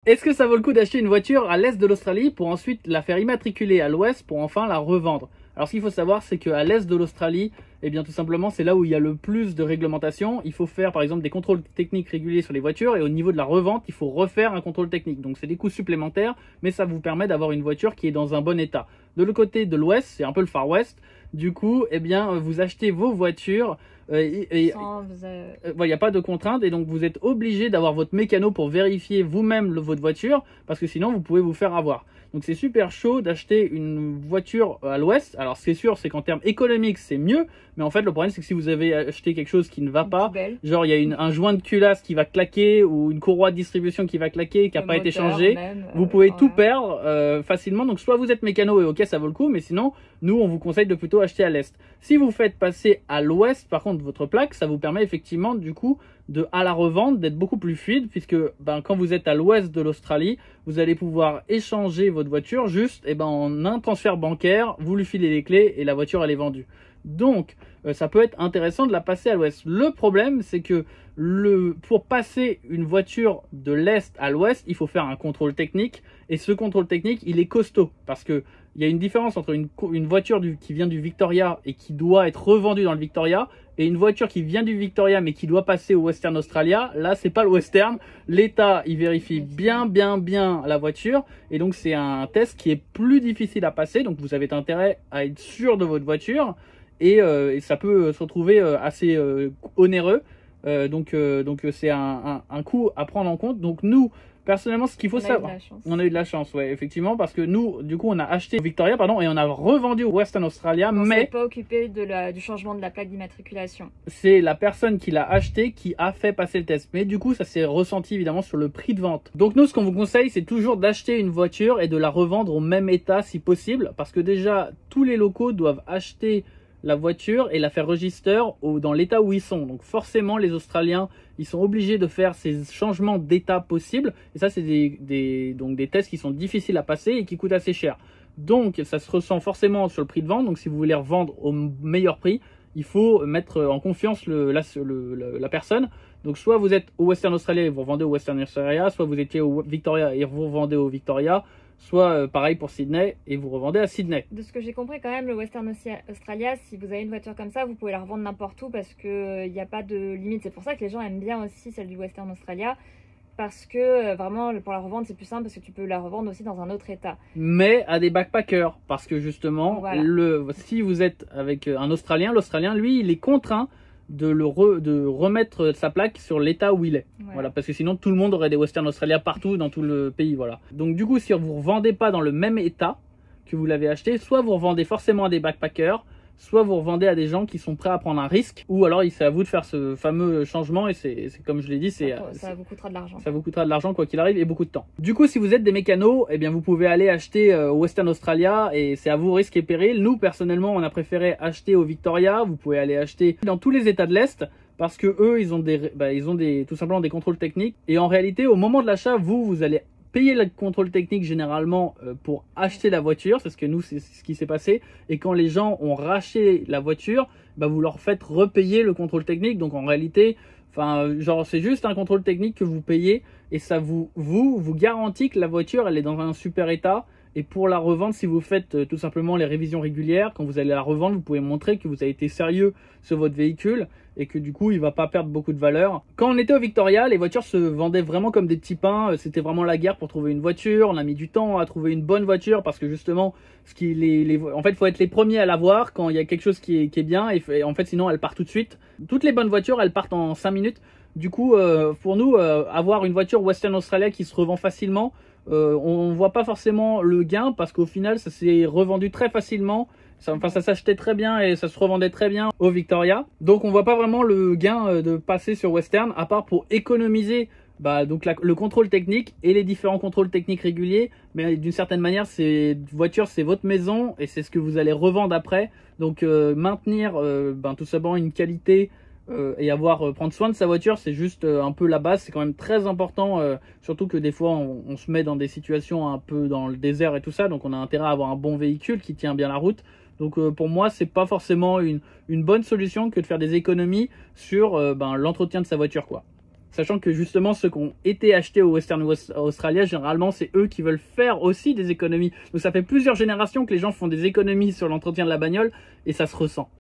Est-ce que ça vaut le coup d'acheter une voiture à l'est de l'Australie pour ensuite la faire immatriculer à l'ouest pour enfin la revendre? Alors ce qu'il faut savoir, c'est qu'à l'est de l'Australie, eh bien tout simplement c'est là où il y a le plus de réglementation. Il faut faire par exemple des contrôles techniques réguliers sur les voitures et au niveau de la revente, il faut refaire un contrôle technique. Donc c'est des coûts supplémentaires, mais ça vous permet d'avoir une voiture qui est dans un bon état. De l'autre côté de l'ouest, c'est un peu le Far West. Du coup, eh bien vous achetez vos voitures il n'y a pas de contrainte et donc vous êtes obligé d'avoir votre mécano pour vérifier vous-même votre voiture parce que sinon vous pouvez vous faire avoir. Donc c'est super chaud d'acheter une voiture à l'ouest. Alors c'est sûr, c'est qu'en termes économiques c'est mieux, mais en fait le problème c'est que si vous avez acheté quelque chose qui ne va pas, genre il y a un joint de culasse qui va claquer ou une courroie de distribution qui va claquer qui n'a pas été changée, vous pouvez tout perdre facilement. Donc soit vous êtes mécano et ok ça vaut le coup, mais sinon nous on vous conseille de plutôt acheter à l'est. Si vous faites passer à l'ouest par contre votre plaque, ça vous permet effectivement du coup à la revente d'être beaucoup plus fluide puisque quand vous êtes à l'ouest de l'Australie, vous allez pouvoir échanger votre voiture juste en un transfert bancaire, vous lui filez les clés et la voiture elle est vendue. Donc ça peut être intéressant de la passer à l'ouest. Le problème c'est que pour passer une voiture de l'est à l'ouest, il faut faire un contrôle technique et ce contrôle technique il est costaud parce que il y a une différence entre une voiture qui vient du Victoria et qui doit être revendue dans le Victoria et une voiture qui vient du Victoria mais qui doit passer au Western Australia. Là c'est pas le Western, l'État il vérifie bien la voiture et donc c'est un test qui est plus difficile à passer, donc vous avez intérêt à être sûr de votre voiture et ça peut se retrouver assez onéreux. Donc c'est un coût à prendre en compte. Donc nous personnellement ce qu'il faut savoir, on a eu de la chance, ouais, effectivement, parce que nous du coup on a acheté Victoria et on a revendu au Western Australia, on mais s'est pas occupé du changement de la plaque d'immatriculation. C'est la personne qui l'a acheté qui a fait passer le test, mais du coup ça s'est ressenti évidemment sur le prix de vente. Donc nous ce qu'on vous conseille c'est toujours d'acheter une voiture et de la revendre au même état si possible, parce que déjà tous les locaux doivent acheter la voiture et la faire register dans l'état où ils sont. Donc forcément les Australiens ils sont obligés de faire ces changements d'état possibles et ça c'est donc des tests qui sont difficiles à passer et qui coûtent assez cher. Donc ça se ressent forcément sur le prix de vente. Donc si vous voulez revendre au meilleur prix, il faut mettre en confiance la personne. Donc soit vous êtes au Western Australia et vous revendez au Western Australia, soit vous étiez au Victoria et vous revendez au Victoria, soit pareil pour Sydney et vous revendez à Sydney. De ce que j'ai compris quand même, le Western Australia, si vous avez une voiture comme ça, vous pouvez la revendre n'importe où parce qu'il n'y a pas de limite. C'est pour ça que les gens aiment bien aussi celle du Western Australia. Parce que vraiment pour la revendre c'est plus simple parce que tu peux la revendre aussi dans un autre état. Mais à des backpackers, parce que justement, voilà. Si vous êtes avec un Australien, l'Australien lui il est contraint de remettre sa plaque sur l'état où il est. Ouais. Voilà, parce que sinon tout le monde aurait des Western Australia partout dans tout le pays. Voilà. Donc du coup si vous ne revendez pas dans le même état que vous l'avez acheté, soit vous revendez forcément à des backpackers, soit vous revendez à des gens qui sont prêts à prendre un risque, ou alors c'est à vous de faire ce fameux changement et c'est comme je l'ai dit, ça vous coûtera de l'argent. Ça vous coûtera de l'argent quoi qu'il arrive et beaucoup de temps. Du coup, si vous êtes des mécanos, eh bien vous pouvez aller acheter au Western Australia et c'est à vous risque et péril. Nous personnellement, on a préféré acheter au Victoria. Vous pouvez aller acheter dans tous les États de l'Est parce que eux, ils ont tout simplement des contrôles techniques et en réalité, au moment de l'achat, vous allez payer le contrôle technique généralement pour acheter la voiture, c'est ce que nous c'est ce qui s'est passé, et quand les gens ont racheté la voiture, vous leur faites repayer le contrôle technique. Donc en réalité, c'est juste un contrôle technique que vous payez et ça vous garantit que la voiture elle est dans un super état. Et pour la revente, si vous faites tout simplement les révisions régulières, quand vous allez la revendre, vous pouvez montrer que vous avez été sérieux sur votre véhicule et que du coup, il ne va pas perdre beaucoup de valeur. Quand on était au Victoria, les voitures se vendaient vraiment comme des petits pains. C'était vraiment la guerre pour trouver une voiture. On a mis du temps à trouver une bonne voiture parce que justement, en fait, il faut être les premiers à l'avoir quand il y a quelque chose qui est bien. Et en fait, sinon, elle part tout de suite. Toutes les bonnes voitures, elles partent en 5 minutes. Du coup, pour nous, avoir une voiture Western Australia qui se revend facilement, on voit pas forcément le gain parce qu'au final ça s'est revendu très facilement, ça s'achetait très bien et ça se revendait très bien au Victoria, donc on voit pas vraiment le gain de passer sur Western à part pour économiser le contrôle technique et les différents contrôles techniques réguliers. Mais d'une certaine manière c'est votre maison et c'est ce que vous allez revendre après, donc maintenir tout simplement une qualité et prendre soin de sa voiture, c'est juste un peu la base. C'est quand même très important, surtout que des fois on se met dans des situations un peu dans le désert et tout ça, donc on a intérêt à avoir un bon véhicule qui tient bien la route. Donc pour moi c'est pas forcément une bonne solution que de faire des économies sur l'entretien de sa voiture quoi. Sachant que justement, ceux qui ont été achetés au Western Australia, généralement, c'est eux qui veulent faire aussi des économies. Donc ça fait plusieurs générations que les gens font des économies sur l'entretien de la bagnole et ça se ressent.